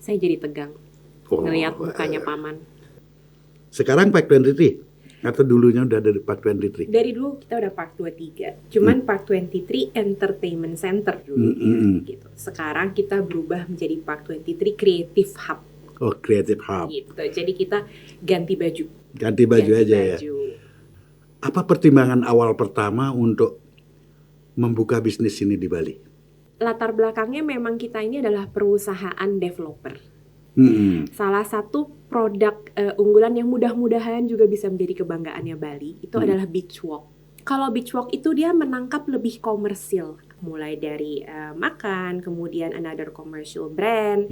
Saya jadi tegang ngelihat mukanya Paman. Sekarang Park 23 atau dulunya udah dari Park 23? Dari dulu kita udah Park 23, cuman Park 23 Entertainment Center dulu gitu. Sekarang kita berubah menjadi Park 23 Creative Hub. Oh, Creative Hub. Gitu. Jadi kita ganti baju. Ganti baju aja ya. Apa pertimbangan awal pertama untuk membuka bisnis ini di Bali? Latar belakangnya memang kita ini adalah perusahaan developer. Salah satu produk unggulan yang mudah-mudahan juga bisa menjadi kebanggaannya Bali itu adalah Beach Walk. Kalau Beach Walk itu dia menangkap lebih komersil, mulai dari makan, kemudian another commercial brand.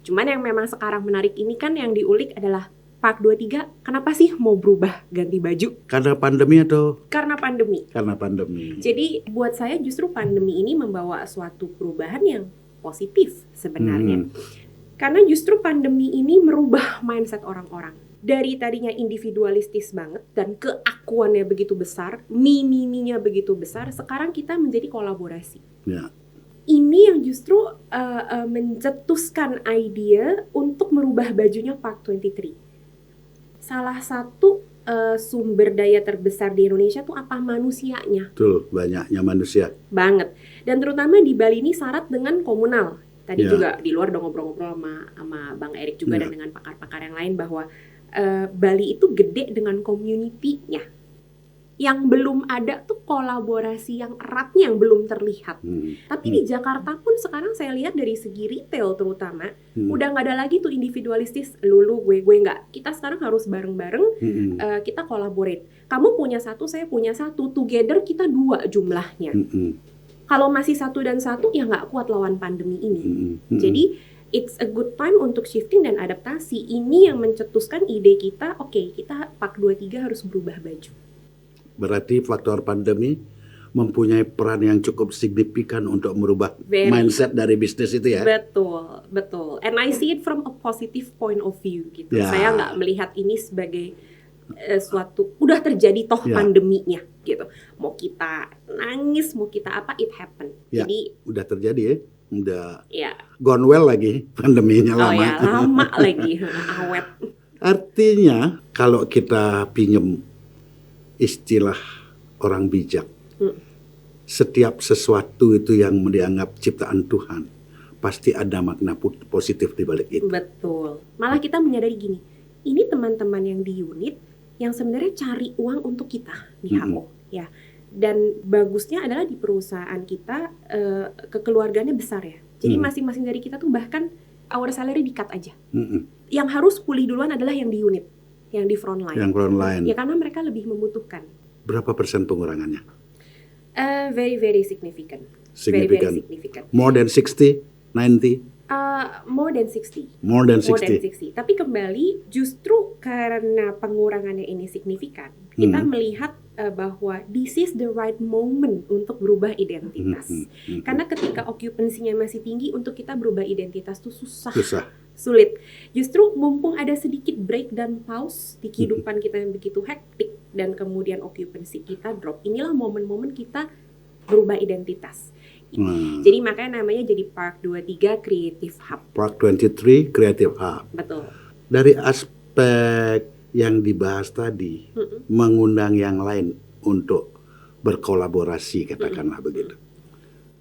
Cuman yang memang sekarang menarik ini kan yang diulik adalah Park 23, kenapa sih mau berubah ganti baju? Karena pandemi atau? Karena pandemi. Karena pandemi. Jadi buat saya justru pandemi ini membawa suatu perubahan yang positif sebenarnya. Karena justru pandemi ini merubah mindset orang-orang. Dari tadinya individualistis banget dan keakuannya begitu besar, miminya begitu besar, sekarang kita menjadi kolaborasi. Ya. Ini yang justru mencetuskan ide untuk merubah bajunya Park 23. Salah satu sumber daya terbesar di Indonesia tuh apa? Manusianya. Betul, banyaknya manusia. Banget. Dan terutama di Bali ini syarat dengan komunal. Tadi juga di luar udah ngobrol-ngobrol sama Bang Erik juga dan dengan pakar-pakar yang lain bahwa Bali itu gede dengan community-nya. Yang belum ada tuh kolaborasi yang eratnya yang belum terlihat. Tapi di Jakarta pun sekarang saya lihat dari segi retail terutama udah nggak ada lagi tuh individualistis lu gue nggak. Kita sekarang harus bareng-bareng kita collaborate. Kamu punya satu, saya punya satu, together kita 2 jumlahnya. Kalau masih 1 dan 1 ya nggak kuat lawan pandemi ini. Jadi it's a good time untuk shifting dan adaptasi. Ini yang mencetuskan ide kita, oke, kita Park 23 harus berubah baju. Berarti faktor pandemi mempunyai peran yang cukup signifikan untuk merubah mindset dari bisnis itu ya? Betul, betul. And I see it from a positive point of view gitu. Ya. Saya nggak melihat ini sebagai suatu udah terjadi toh pandeminya gitu. Mau kita nangis, mau kita apa, it happen. Ya, jadi udah terjadi ya, udah ya. Gone well lagi pandeminya lama. Oh ya, lama lagi, awet. Artinya kalau kita pinjem istilah orang bijak, setiap sesuatu itu yang dianggap ciptaan Tuhan pasti ada makna positif di balik itu. Betul. Malah kita menyadari gini, ini teman-teman yang di unit yang sebenarnya cari uang untuk kita di HO, ya. Dan bagusnya adalah di perusahaan kita kekeluarganya besar ya. Jadi masing-masing dari kita tuh bahkan our salary di-cut aja. Yang harus pulih duluan adalah yang di unit, yang di front line. Yang front line. Ya karena mereka lebih membutuhkan. Berapa persen pengurangannya? Very very significant. Significant. Very very significant. More than 60, 90? More than 60. More than 60. Tapi kembali justru karena pengurangannya ini signifikan, kita melihat bahwa this is the right moment untuk berubah identitas. Karena ketika occupancy-nya masih tinggi, untuk kita berubah identitas tuh sulit. Justru mumpung ada sedikit break dan pause di kehidupan kita yang begitu hektik dan kemudian occupancy kita drop, inilah momen-momen kita berubah identitas. Jadi makanya namanya jadi Park 23 Creative Hub. Park 23 Creative Hub. Betul. Dari aspek yang dibahas tadi, mengundang yang lain untuk berkolaborasi, katakanlah begitu.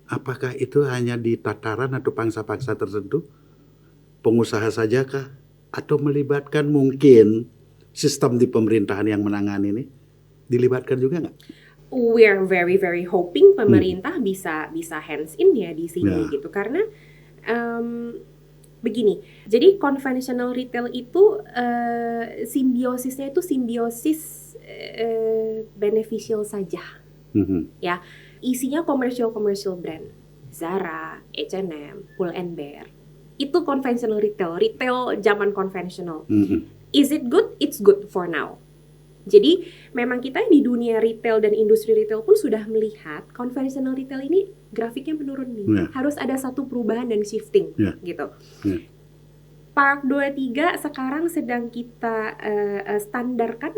Apakah itu hanya di tataran atau pangsa-pangsa tertentu? Pengusaha sajakah? Atau melibatkan mungkin sistem di pemerintahan yang menangani ini? Dilibatkan juga nggak? We are very very hoping pemerintah bisa hands in ya di sini gitu, karena begini, jadi conventional retail itu simbiosisnya itu simbiosis beneficial saja, ya isinya commercial brand, Zara, H&M, Pull & Bear, itu conventional retail zaman konvensional. Is it good? It's good for now. Jadi memang kita di dunia retail dan industri retail pun sudah melihat conventional retail ini grafiknya menurun nih. Harus ada satu perubahan dan shifting gitu. Park 23 sekarang sedang kita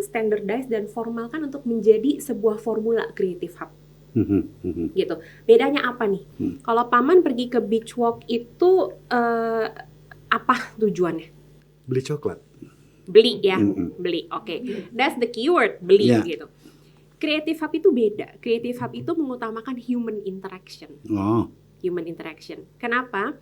standardize dan formalkan untuk menjadi sebuah formula Creative Hub. Gitu. Bedanya apa nih? Kalau Paman pergi ke Beach Walk itu Apa tujuannya? Beli coklat. Beli ya, Mm-mm. beli. Oke, that's the keyword, beli Ya. gitu. Creative Hub itu beda. Creative Hub itu mengutamakan human interaction. Oh, Human interaction. Kenapa?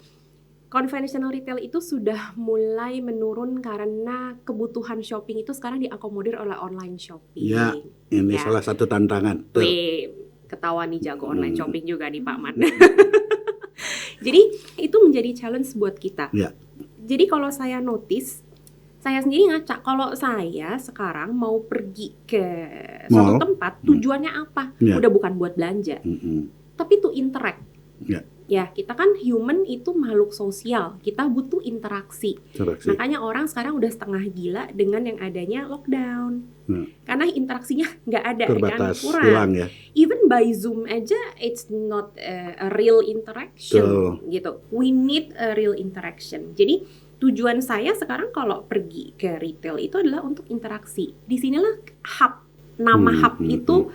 Conventional retail itu sudah mulai menurun karena kebutuhan shopping itu sekarang diakomodir oleh online shopping. ya, ini Ya. salah satu tantangan. Tuh. Wih, ketawa nih jago online Hmm. shopping juga nih Pak Man. Jadi itu menjadi challenge buat kita. Ya. Jadi kalau saya notice, saya sendiri ngaca, kalau saya sekarang mau pergi ke suatu Mall. tempat, tujuannya apa? Ya. Udah bukan buat belanja, Mm-mm. tapi to interact. Ya. Ya, kita kan human itu makhluk sosial, kita butuh interaksi. Interaksi. Makanya orang sekarang udah setengah gila dengan yang adanya lockdown. Karena interaksinya nggak ada, Terbatas, kan? Kurang. hilang ya. Even by Zoom aja, it's not a real interaction, Betul. gitu. We need a real interaction. Jadi tujuan saya sekarang kalau pergi ke retail itu adalah untuk interaksi. Disinilah hub, nama hub itu,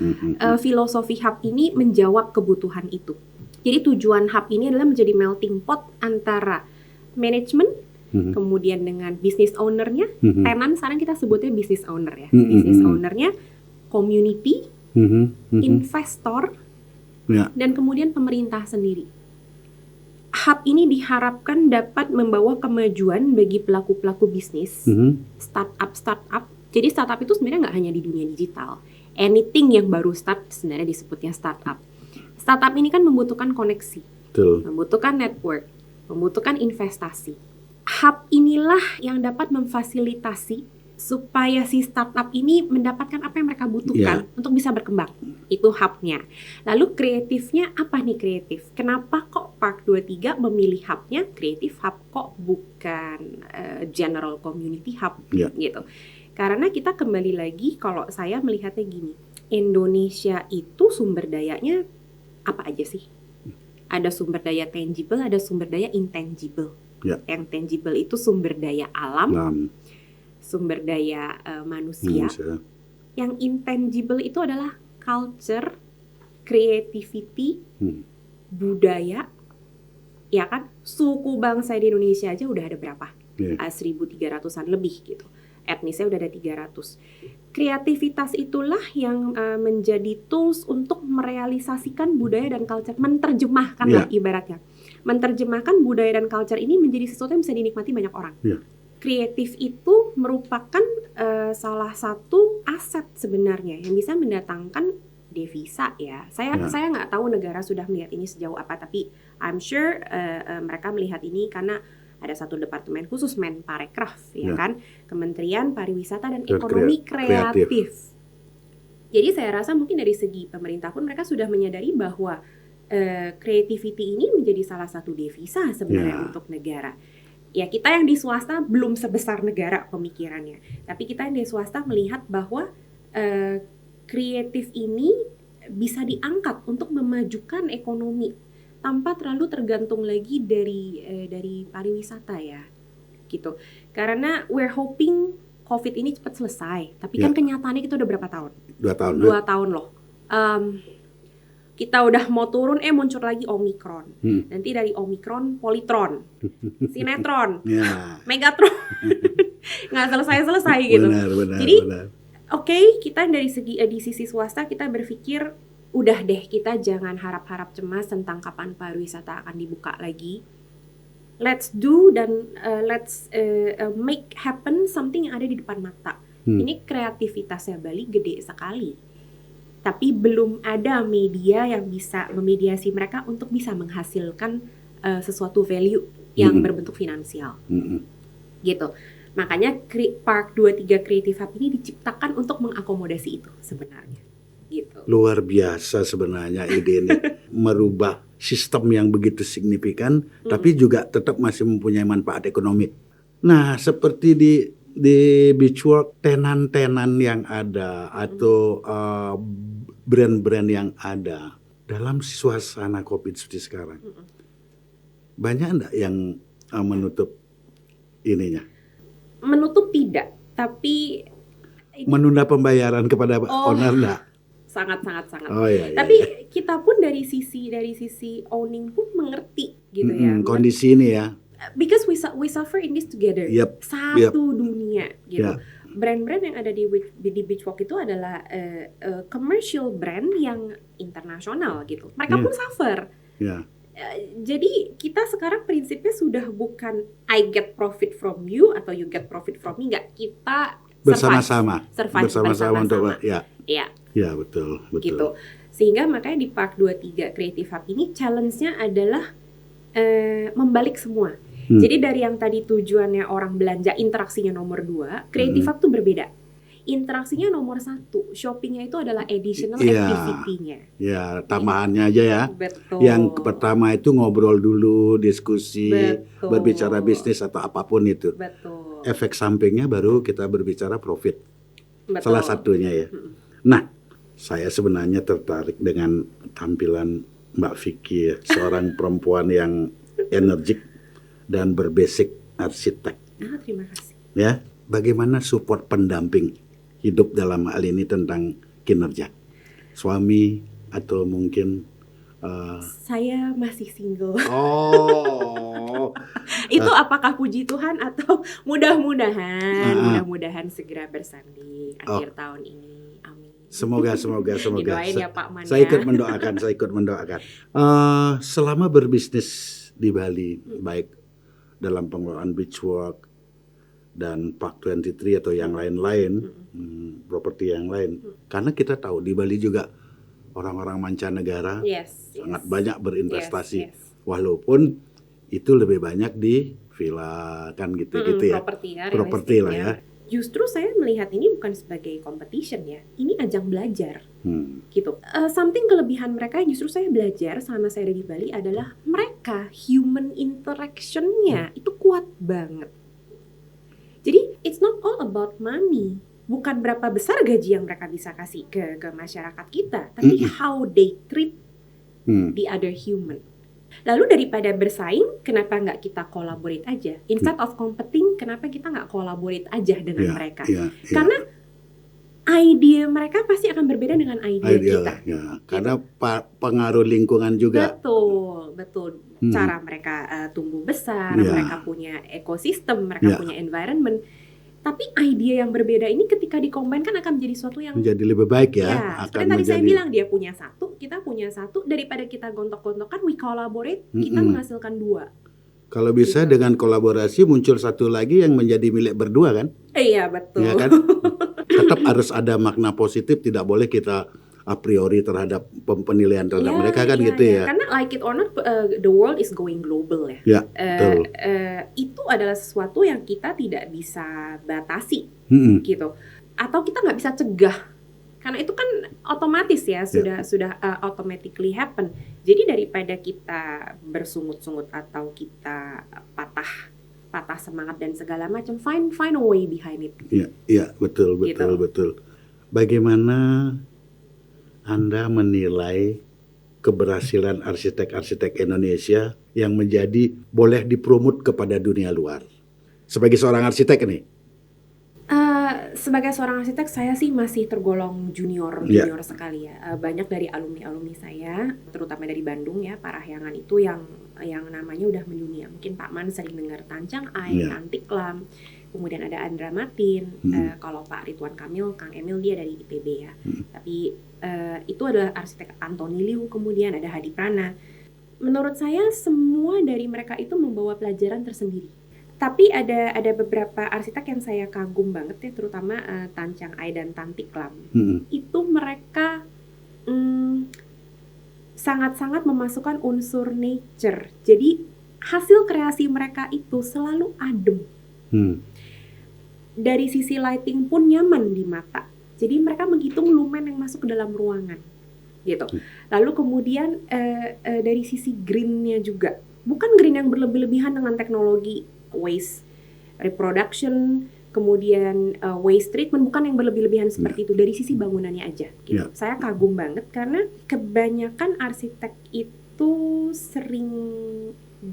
filosofi hub ini menjawab kebutuhan itu. Jadi tujuan hub ini adalah menjadi melting pot antara manajemen, kemudian dengan business owner-nya, tenan sekarang kita sebutnya business owner ya, business owner-nya, community, investor, Ya. dan kemudian pemerintah sendiri. Hub ini diharapkan dapat membawa kemajuan bagi pelaku-pelaku bisnis, startup. Jadi startup itu sebenarnya nggak hanya di dunia digital. Anything yang baru start sebenarnya disebutnya startup. Startup ini kan membutuhkan koneksi, Betul. membutuhkan network, membutuhkan investasi. Hub inilah yang dapat memfasilitasi supaya si startup ini mendapatkan apa yang mereka butuhkan untuk bisa berkembang. Itu hubnya. Lalu kreatifnya apa nih kreatif? Kenapa kok Park 23 memilih hubnya kreatif hub kok bukan general community hub gitu? Karena kita kembali lagi kalau saya melihatnya gini, Indonesia itu sumber dayanya apa aja sih? Ada sumber daya tangible, ada sumber daya intangible. Ya. Yang tangible itu sumber daya alam, sumber daya manusia. Yang intangible itu adalah culture, creativity, budaya, ya kan? Suku bangsa di Indonesia aja udah ada berapa? 1.300-an lebih gitu. Etnisnya udah ada 300. Kreativitas itulah yang menjadi tools untuk merealisasikan budaya dan culture, menerjemahkan lah ibaratnya. Menerjemahkan budaya dan culture ini menjadi sesuatu yang bisa dinikmati banyak orang. Kreatif itu merupakan salah satu aset sebenarnya yang bisa mendatangkan devisa ya. Saya nggak tahu negara sudah melihat ini sejauh apa, tapi I'm sure mereka melihat ini karena ada satu departemen khusus Menparekraf ya kan, Kementerian Pariwisata dan Ekonomi Kreatif. Jadi saya rasa mungkin dari segi pemerintah pun mereka sudah menyadari bahwa creativity ini menjadi salah satu devisa sebenarnya untuk negara. Ya kita yang di swasta belum sebesar negara pemikirannya, tapi kita yang di swasta melihat bahwa kreatif ini bisa diangkat untuk memajukan ekonomi tanpa terlalu tergantung lagi dari pariwisata ya, gitu. Karena we're hoping COVID ini cepat selesai, tapi kan kenyataannya kita udah berapa tahun? 2 tahun. 2 tahun loh. Kita udah mau turun, muncul lagi Omikron. Nanti dari Omikron, Politron, Sinetron, Megatron, nggak selesai-selesai gitu. Benar, jadi, oke, kita dari segi di sisi swasta kita berpikir udah deh, kita jangan harap-harap cemas tentang kapan pariwisata akan dibuka lagi. Let's do dan let's make happen something yang ada di depan mata. Ini kreativitasnya Bali gede sekali. Tapi belum ada media yang bisa memediasi mereka untuk bisa menghasilkan sesuatu value yang berbentuk finansial. Gitu. Makanya Park 23 Creative Hub ini diciptakan untuk mengakomodasi itu sebenarnya. Gitu. Luar biasa sebenarnya ide ini. Merubah sistem yang begitu signifikan, tapi juga tetap masih mempunyai manfaat ekonomi. Nah, seperti di Beachworld, tenan-tenan yang ada atau brand-brand yang ada dalam suasana COVID seperti sekarang, banyak enggak yang menutup ininya? Menutup tidak, tapi menunda pembayaran kepada owner enggak? Sangat. Oh, iya, Tapi kita pun dari sisi owning pun mengerti gitu ya. Kondisi ini ya. because we suffer in this together. Yep. Satu dunia gitu. Yeah. Brand-brand yang ada di Beachwalk itu adalah commercial brand yang internasional gitu. Mereka pun suffer. Yeah. Jadi kita sekarang prinsipnya sudah bukan I get profit from you atau you get profit from me, enggak, kita bersama-sama untuk Iya. Ya, betul. Gitu. Sehingga makanya di Park 23 Creative Hub ini challenge-nya adalah membalik semua. Jadi dari yang tadi tujuannya orang belanja, interaksinya nomor 2, Creative Hub tuh berbeda. Interaksinya nomor 1, shoppingnya itu adalah additional activity-nya. Ya, tambahannya aja ya. Betul. Yang pertama itu ngobrol dulu, diskusi, berbicara bisnis atau apapun itu. Betul. Efek sampingnya baru kita berbicara profit. Betul. Salah satunya ya. Nah, saya sebenarnya tertarik dengan tampilan Mbak Vicky, seorang perempuan yang energik dan berbasic arsitek. Terima kasih. Ya, bagaimana support pendamping hidup dalam hal ini tentang kinerja? Suami atau mungkin saya masih single. Oh. Itu apakah puji Tuhan atau mudah-mudahan segera bersanding akhir tahun ini. Amin. Semoga. Didoain ya Pak Man. Saya ikut mendoakan. Selama berbisnis di Bali, baik dalam pengelolaan Beachwalk dan Park 23 atau yang lain-lain, properti yang lain. Karena kita tahu di Bali juga orang-orang mancanegara sangat banyak berinvestasi. Walaupun itu lebih banyak di villa kan gitu ya. Properti lah ya. Justru saya melihat ini bukan sebagai competition ya, ini ajang belajar, gitu. Something kelebihan mereka justru saya belajar sama saya ada di Bali adalah mereka human interaction-nya itu kuat banget. Jadi it's not all about money, bukan berapa besar gaji yang mereka bisa kasih ke masyarakat kita, tapi how they treat the other human. Lalu daripada bersaing, kenapa nggak kita collaborate aja? Instead of competing, kenapa kita nggak collaborate aja dengan mereka? Karena ide mereka pasti akan berbeda dengan ide kita. Karena pengaruh lingkungan juga. Betul. Cara mereka tumbuh besar, mereka punya ekosistem, mereka punya environment. Tapi ide yang berbeda ini ketika dikombinkan akan menjadi sesuatu yang menjadi lebih baik ya. Seperti tadi saya bilang dia punya satu, kita punya satu. Daripada kita gontok-gontokan, we collaborate, kita menghasilkan 2. Kalau bisa dengan kolaborasi muncul satu lagi yang menjadi milik berdua kan? Iya betul. Ya kan? Tetap harus ada makna positif, tidak boleh kita a priori terhadap penilaian terhadap mereka kan gitu ya. Karena like it or not, the world is going global ya. Betul. Itu adalah sesuatu yang kita tidak bisa batasi gitu. Atau kita nggak bisa cegah. Karena itu kan otomatis ya, sudah automatically happen. Jadi daripada kita bersungut-sungut atau kita patah semangat dan segala macam, find a way behind it. Iya, betul. Bagaimana Anda menilai keberhasilan arsitek-arsitek Indonesia yang menjadi boleh dipromot kepada dunia luar? Sebagai seorang arsitek nih. Sebagai seorang arsitek saya sih masih tergolong junior sekali ya. Banyak dari alumni saya, terutama dari Bandung ya, Parahyangan itu yang namanya udah mendunia. Mungkin Pak Man sering dengar Tancang Ai, Tantiklam, kemudian ada Andra Matin. Kalau Pak Ridwan Kamil, Kang Emil dia dari IPB ya. Tapi itu adalah arsitek Antoni Liu, kemudian ada Hadi Prana. Menurut saya semua dari mereka itu membawa pelajaran tersendiri. Tapi ada beberapa arsitek yang saya kagum banget ya, terutama Tancang Ai dan Tantiklam. Itu mereka sangat-sangat memasukkan unsur nature. Jadi hasil kreasi mereka itu selalu adem. Dari sisi lighting pun nyaman di mata. Jadi mereka menghitung lumen yang masuk ke dalam ruangan, gitu. Lalu kemudian dari sisi greennya juga, bukan green yang berlebih-lebihan dengan teknologi waste reproduction, kemudian waste treatment, bukan yang berlebih-lebihan seperti itu. Dari sisi bangunannya aja, gitu. Saya kagum banget karena kebanyakan arsitek itu sering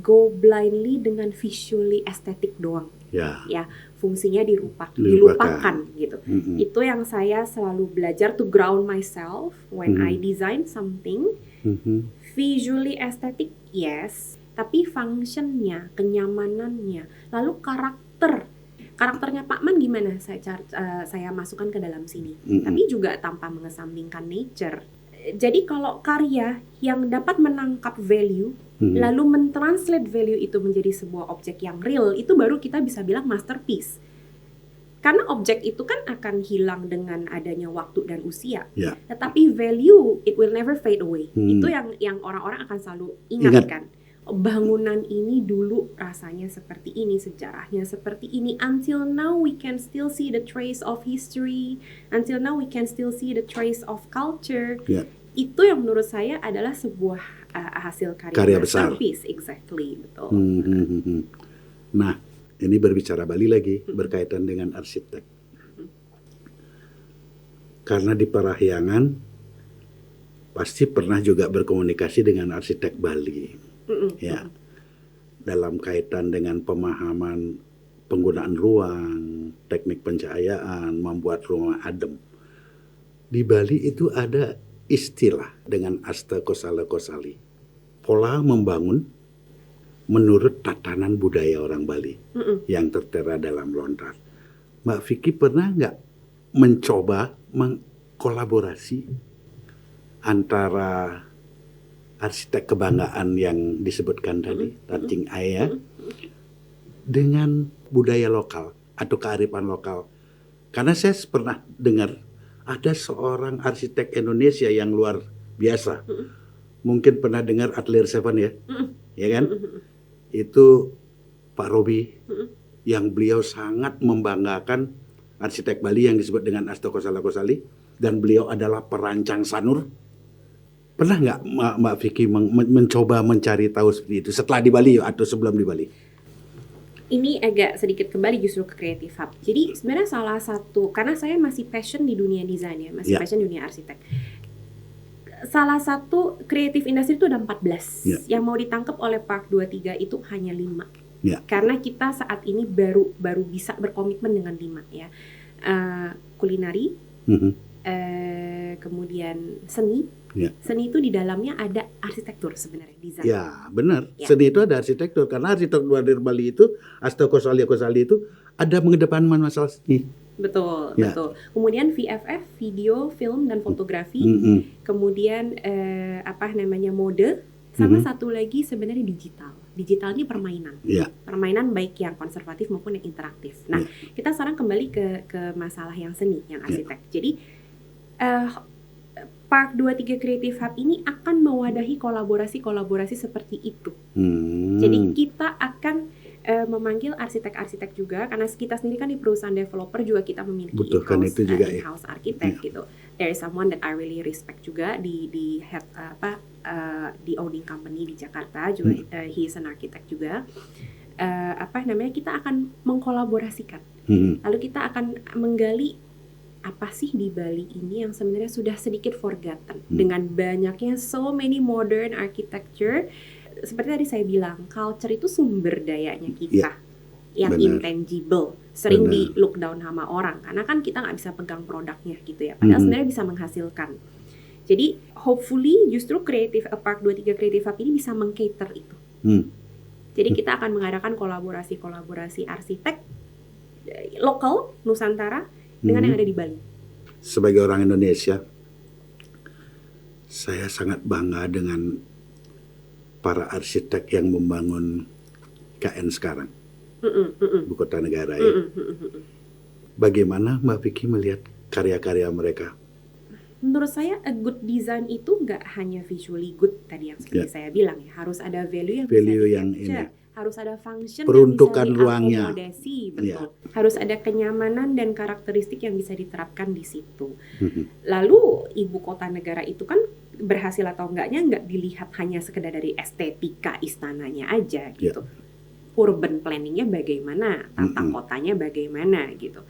go blindly dengan visually estetik doang. Ya, fungsinya dilupakan gitu. Itu yang saya selalu belajar, to ground myself when I design something. Visually aesthetic, yes. tapi functionnya, kenyamanannya, lalu karakternya Pak Man gimana saya masukkan ke dalam sini, tapi juga tanpa mengesampingkan nature. Jadi kalau karya yang dapat menangkap value, lalu mentranslate value itu menjadi sebuah objek yang real, itu baru kita bisa bilang masterpiece. Karena objek itu kan akan hilang dengan adanya waktu dan usia. Ya. Tetapi value, it will never fade away. Itu yang orang-orang akan selalu ingatkan. Bangunan ini dulu rasanya seperti ini, sejarahnya seperti ini. Until now we can still see the trace of history. Until now we can still see the trace of culture. Ya. Itu yang menurut saya adalah sebuah hasil karya besar. masterpiece. Exactly, betul. Nah, ini berbicara Bali lagi, berkaitan dengan arsitek. Karena di Parahyangan pasti pernah juga berkomunikasi dengan arsitek Bali. Ya, dalam kaitan dengan pemahaman penggunaan ruang, teknik pencahayaan, membuat rumah adem. Di Bali itu ada istilah dengan Asta Kosala Kosali. Pola membangun menurut tatanan budaya orang Bali yang tertera dalam lontar. Mbak Vicky pernah nggak mencoba mengkolaborasi antara arsitek kebanggaan yang disebutkan tadi, Tancing Aya, dengan budaya lokal atau kearifan lokal? Karena saya pernah dengar ada seorang arsitek Indonesia yang luar biasa. Mungkin pernah dengar Atelier Seven ya, ya kan? Itu Pak Robi, yang beliau sangat membanggakan arsitek Bali yang disebut dengan Asta Kosala Kosali, dan beliau adalah perancang sanur. Pernah nggak Mbak Vicky mencoba mencari tahu seperti itu setelah di Bali atau sebelum di Bali? Ini agak sedikit kembali justru ke Creative Hub. Jadi sebenarnya salah satu, karena saya masih passion di dunia desain ya, masih passion di dunia arsitek. Salah satu kreatif industri itu ada 14. Yang mau ditangkap oleh Park 23 itu hanya 5. Karena kita saat ini baru bisa berkomitmen dengan 5 ya. Kulinari, kemudian seni. Seni itu di dalamnya ada arsitektur sebenarnya, desain. Ya, benar. Seni itu ada arsitektur, karena arsitektur dari Bali itu, Asta Kosali itu ada mengedepankan masalah seni. Betul, betul. Kemudian VFF, video, film dan fotografi. Kemudian mode, sama satu lagi sebenarnya digital. Digital ini permainan. Permainan baik yang konservatif maupun yang interaktif. Nah, kita sekarang kembali ke masalah yang seni, yang arsitek. Jadi Park 23 Creative Hub ini akan mewadahi kolaborasi-kolaborasi seperti itu. Jadi kita akan memanggil arsitek-arsitek juga, karena kita sendiri kan di perusahaan developer juga kita memiliki in-house arsitek gitu. There is someone that I really respect juga di head di owning company di Jakarta juga, he is an architect juga. Kita akan mengkolaborasikan. Lalu kita akan menggali apa sih di Bali ini yang sebenarnya sudah sedikit forgotten dengan banyaknya so many modern architecture. Seperti tadi saya bilang, culture itu sumber dayanya kita yang intangible, sering di look down sama orang karena kan kita nggak bisa pegang produknya gitu ya, padahal sebenarnya bisa menghasilkan. Jadi hopefully justru Park 23 Creative Hub ini bisa meng-cater itu. Jadi kita akan mengadakan kolaborasi arsitek lokal Nusantara dengan yang ada di Bali. Sebagai orang Indonesia, saya sangat bangga dengan para arsitek yang membangun KN sekarang, Ibu Kota Negara ya. Bagaimana Mbak Vicky melihat karya-karya mereka? Menurut saya a good design itu nggak hanya visually good tadi yang seperti saya bilang ya, harus ada value yang bisa di-capture, harus ada function peruntukan yang bisa ruangnya, diakomodasi, betul. Harus ada kenyamanan dan karakteristik yang bisa diterapkan di situ. Lalu ibu kota negara itu kan berhasil atau enggaknya nggak dilihat hanya sekedar dari estetika istananya aja gitu. Urban planningnya bagaimana, tata kotanya bagaimana gitu.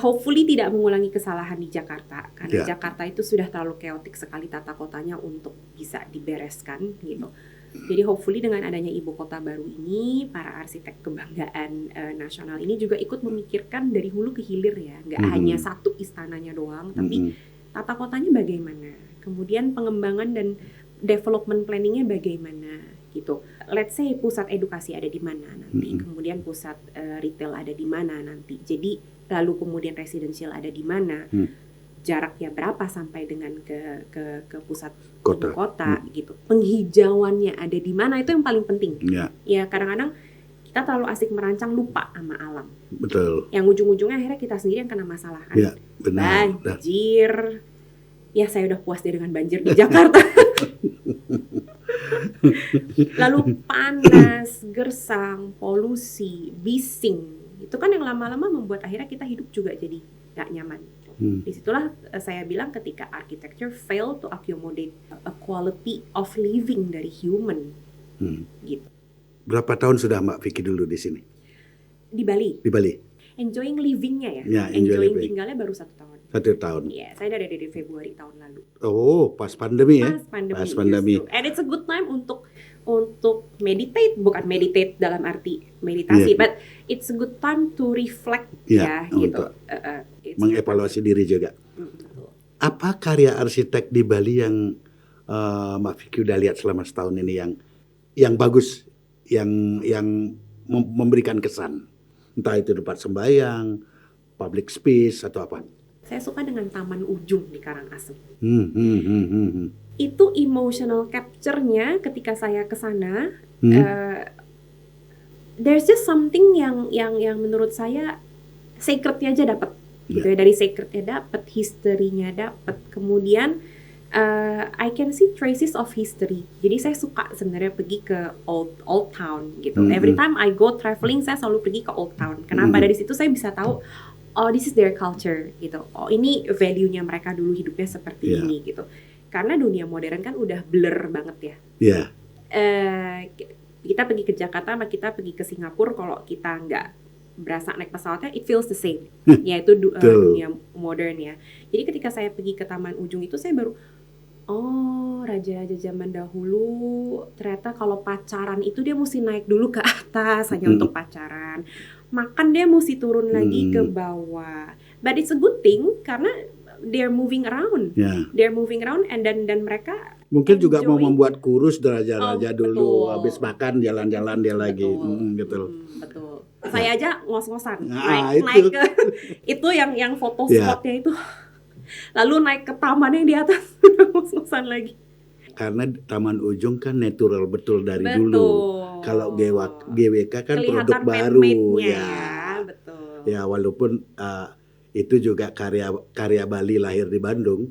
Hopefully tidak mengulangi kesalahan di Jakarta, karena Jakarta itu sudah terlalu chaotic sekali tata kotanya untuk bisa dibereskan gitu. Jadi hopefully dengan adanya ibu kota baru ini, para arsitek kebanggaan nasional ini juga ikut memikirkan dari hulu ke hilir ya, nggak hanya satu istananya doang, tapi tata kotanya bagaimana, kemudian pengembangan dan development planningnya bagaimana gitu. Let's say pusat edukasi ada di mana nanti, kemudian pusat retail ada di mana nanti. Jadi lalu kemudian residensial ada di mana, jaraknya berapa sampai dengan ke pusat kota gitu. Penghijauannya ada di mana, itu yang paling penting. Ya kadang-kadang kita terlalu asik merancang, lupa sama alam. Betul. Yang ujung-ujungnya akhirnya kita sendiri yang kena masalah kan. Ya, benar. Banjir. Ya saya udah puas deh dengan banjir di Jakarta. Lalu panas, gersang, polusi, bising. Itu kan yang lama-lama membuat akhirnya kita hidup juga jadi gak nyaman. Disitulah saya bilang ketika architecture fail to accommodate a quality of living dari human. Gitu. Berapa tahun sudah Mbak Vicky dulu di sini? Di Bali. Di Bali. Enjoying livingnya ya. Ya, enjoying tinggalnya baru 1 tahun. 1 tahun. Iya, saya dari Februari tahun lalu. Oh, pas pandemi ya? Pas pandemi. And it's a good time untuk meditate, bukan meditate dalam arti meditasi, but it's a good time to reflect gitu. Mengevaluasi diri juga. Apa karya arsitek di Bali yang Mbak Vicky udah lihat selama setahun ini yang bagus, yang memberikan kesan? Entah itu tempat sembahyang, public space atau apa? Saya suka dengan Taman Ujung di Karangasem. Itu emotional capture-nya ketika saya ke sana. There's just something yang menurut saya sacred-nya aja dapat. Gitu ya. Dari sacred-nya dapat, history-nya dapat. Kemudian I can see traces of history. Jadi saya suka sebenarnya pergi ke old town gitu. Every time I go traveling saya selalu pergi ke old town. Kenapa? Dari situ saya bisa tahu, oh this is their culture gitu. Oh ini value-nya mereka dulu hidupnya seperti ini gitu. Karena dunia modern kan udah blur banget ya. Kita pergi ke Jakarta sama kita pergi ke Singapura, kalau kita nggak berasa naik pesawatnya, it feels the same. Yaitu dunia modern ya. Jadi ketika saya pergi ke Taman Ujung itu saya baru, oh raja-raja zaman dahulu ternyata kalau pacaran itu dia mesti naik dulu ke atas hanya untuk pacaran. Makan dia mesti turun lagi ke bawah. But it's a good thing karena they're moving around. They're moving around and dan mereka mungkin juga mau membuat kurus raja-raja dulu. Habis makan jalan-jalan dia lagi. Betul. Saya aja ngos-ngosan naik ke itu yang foto spotnya itu. Lalu naik ke taman yang di atas ngos-ngosan lagi. Karena Taman Ujung kan natural betul dari dulu. Kalau GWK kan kelihatan produk baru ya. Betul. Ya walaupun itu juga karya Bali lahir di Bandung.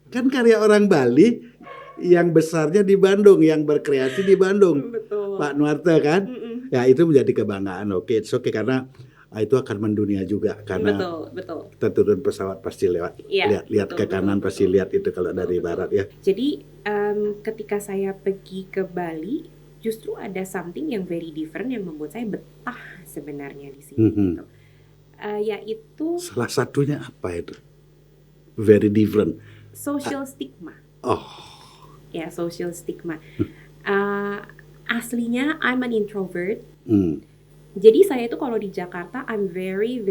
Kan karya orang Bali yang besarnya di Bandung, yang berkreasi di Bandung. Betul. Pak Nuarte kan? Ya itu menjadi kebanggaan. Oke, it's okay karena itu akan mendunia juga karena betul. Kita turun pesawat pasti lihat ke kanan pasti lihat itu kalau dari barat ya. Jadi ketika saya pergi ke Bali justru ada something yang very different yang membuat saya betah sebenarnya di sini gitu. Yaitu salah satunya apa itu? Very different. Social stigma. Ya, social stigma. Aslinya I'm an introvert. Jadi saya itu kalau di Jakarta I'm very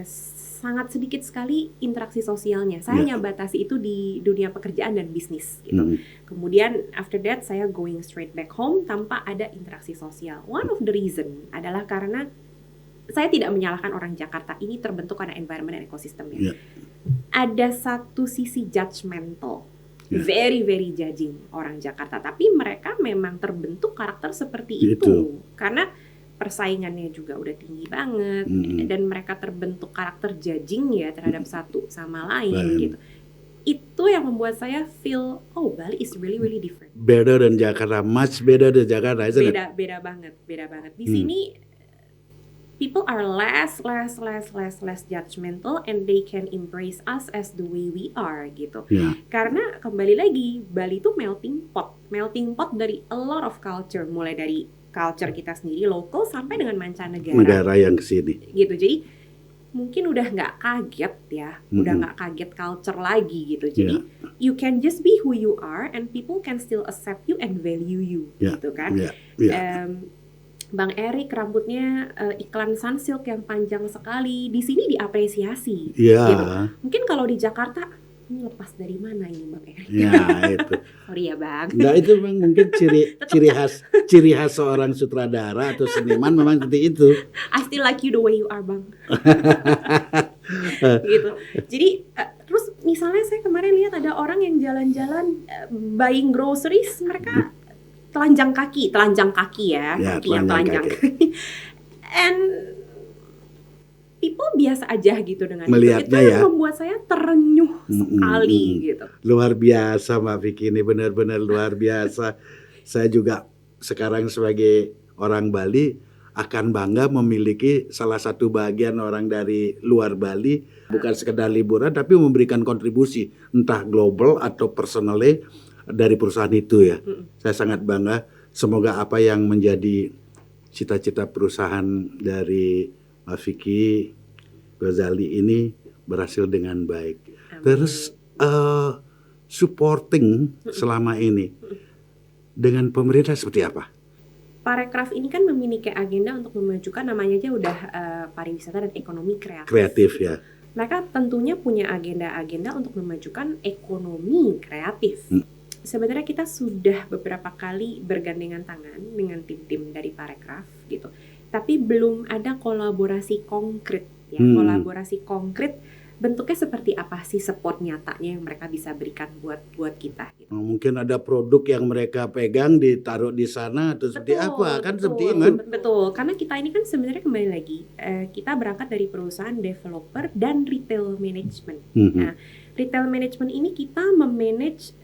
sangat sedikit sekali interaksi sosialnya. Saya hanya batasi itu di dunia pekerjaan dan bisnis gitu. Kemudian after that saya going straight back home tanpa ada interaksi sosial. One of the reason adalah karena saya tidak menyalahkan orang Jakarta, ini terbentuk karena environment dan ekosistemnya. Ada satu sisi judgmental. Very judging orang Jakarta, tapi mereka memang terbentuk karakter seperti itu karena persaingannya juga udah tinggi banget dan mereka terbentuk karakter judging ya terhadap satu sama lain gitu. Itu yang membuat saya feel Bali is really different. Better than Jakarta, much better than Jakarta, isn't it? Beda banget. Di sini people are less judgmental and they can embrace us as the way we are gitu. Karena kembali lagi Bali itu melting pot dari a lot of culture, mulai dari culture kita sendiri lokal sampai dengan mancanegara. Negara yang kesini. Gitu, jadi mungkin udah nggak kaget ya, udah nggak kaget culture lagi gitu. Jadi you can just be who you are and people can still accept you and value you gitu kan. Bang Erik rambutnya iklan Sunsilk yang panjang sekali, di sini diapresiasi. Gitu. Mungkin kalau di Jakarta, Ini lepas dari mana ini Bang Erik? Ya itu. Sorry ya Bang. Nah itu memang mungkin ciri khas seorang sutradara atau seniman memang seperti itu. I still like you the way you are Bang. Gitu. Jadi terus misalnya saya kemarin lihat ada orang yang jalan-jalan buying groceries, mereka telanjang kaki ya, kaki yang telanjang kaki. And people biasa aja gitu dengan melihatnya itu. Itu ya. membuat saya terenyuh sekali gitu. Luar biasa Mbak Vicky, ini benar-benar luar biasa. Saya juga sekarang sebagai orang Bali akan bangga memiliki salah satu bagian orang dari luar Bali, bukan sekedar liburan tapi memberikan kontribusi entah global atau personally dari perusahaan itu ya. Saya sangat bangga. Semoga apa yang menjadi cita-cita perusahaan dari Mbak Vicky Ghazali ini berhasil dengan baik. Amin. Terus supporting selama ini dengan pemerintah seperti apa? Parekraf ini kan memiliki agenda untuk memajukan, namanya aja udah pariwisata dan ekonomi kreatif. Kreatif ya. Mereka tentunya punya agenda-agenda untuk memajukan ekonomi kreatif. Sebenarnya kita sudah beberapa kali bergandengan tangan dengan tim-tim dari Parekraf gitu. Tapi belum ada kolaborasi konkret ya. Kolaborasi konkret bentuknya seperti apa sih support nyatanya yang mereka bisa berikan buat kita gitu. Mungkin ada produk yang mereka pegang ditaruh di sana atau seperti apa kan seperti itu kan? Betul, karena kita ini kan sebenarnya kembali lagi kita berangkat dari perusahaan developer dan retail management. Nah, retail management ini kita memanage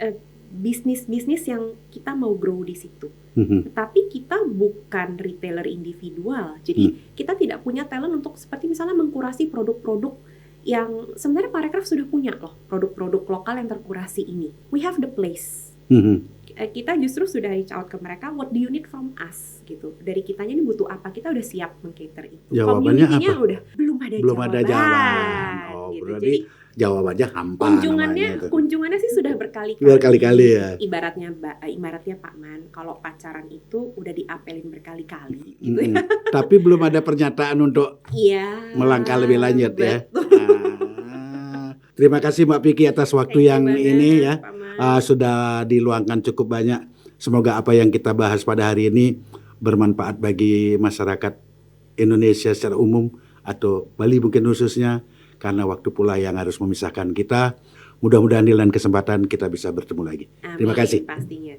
bisnis-bisnis yang kita mau grow di situ. Tetapi kita bukan retailer individual. Jadi kita tidak punya talent untuk seperti misalnya mengkurasi produk-produk yang sebenarnya Parekraf sudah punya loh, produk-produk lokal yang terkurasi ini. We have the place. Kita justru sudah reach out ke mereka, what do you need from us gitu. Dari kitanya ini butuh apa, kita udah siap meng-cater itu. Jawabannya apa? Udah belum ada jawaban. Oh, gitu. berarti Jadi jawabannya hampa. kunjungannya sih sudah berkali-kali. Berkali-kali ya. Ibaratnya Pak Man, kalau pacaran itu udah diapelin berkali-kali gitu. Tapi belum ada pernyataan untuk melangkah lebih lanjut ya. Terima kasih Mbak Vicky atas waktu yang ini ya. Sudah diluangkan cukup banyak. Semoga apa yang kita bahas pada hari ini bermanfaat bagi masyarakat Indonesia secara umum atau Bali mungkin khususnya, karena waktu pula yang harus memisahkan kita. Mudah-mudahan di lain kesempatan kita bisa bertemu lagi. Amin, terima kasih. Pastinya.